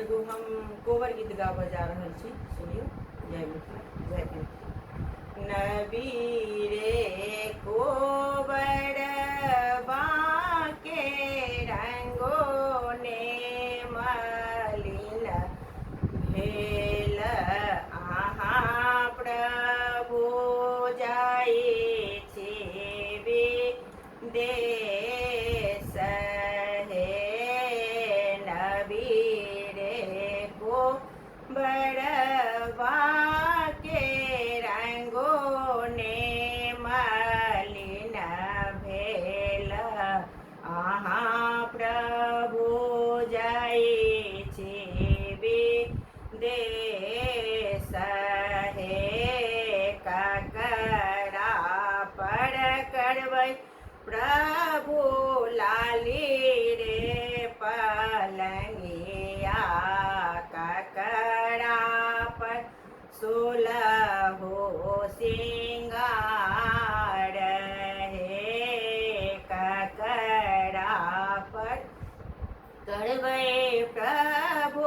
एगो हम कोबर गीत गाबऽ जा रहल छी, सुनियौ। जय मिथिला, जय हिंद। नबी रे कोबर बाके रंगो ने मलिन भेल, अहाँ प्रभु जाइ छी विदेश हे। नबी रे कोबरबा के रंगो ने मलिन भेल, अहाँ प्रभु जाइ छी विदेश हे। ककरा पर करबै प्रभु लाली रे पलंगिया, ककरा पर सोलहो सिंगार हे। ककरा पर करबै प्रभु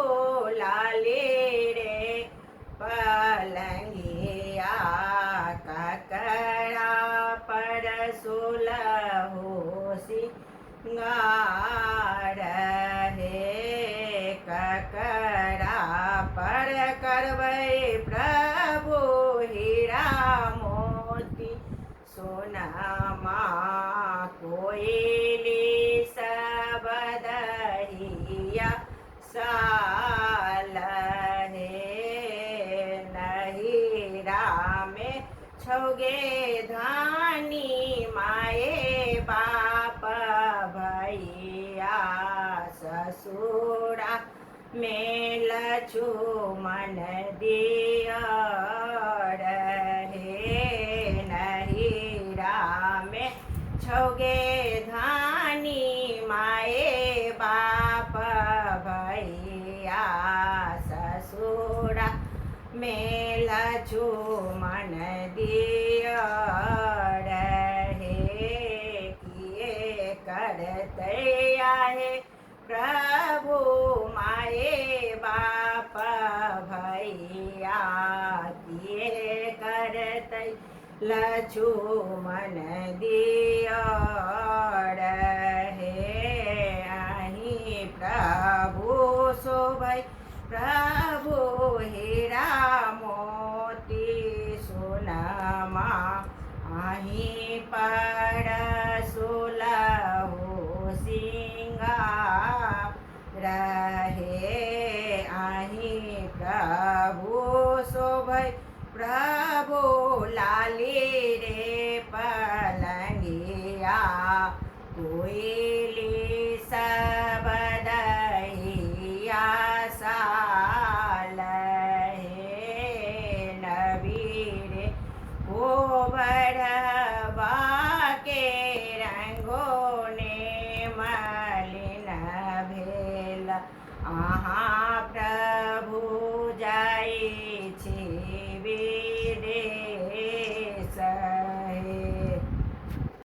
लाली रे पलंगिया, ककरा पर सोलहो सिंगार हे। ककरा पर करबै प्रभु हीरा मोती सोनमा कोइली सब दहिया साल हे। नहिरा में छौगे धानी माए बाप भैया, ससुरा में लक्ष्मण दियर हे। नहिरा में छौगे धानी माए बाप भैया, ससुरा में लक्ष्मण दियर हे। किए करतै आहे प्रभु माए बाप भैया, किए करतै लक्ष्मण दियर हे। अहीं प्रभु शोभै प्रभु हीरा मोती सोनमा, अहीं पर सोलहो सिंगार हे। अहीं प्रभु शोभै प्रभु लाली रे पलंगिया, कोइली सब दहिया साल हे। नबी रे कोबरबा के रंगो ने मलिन भेल, अहाँ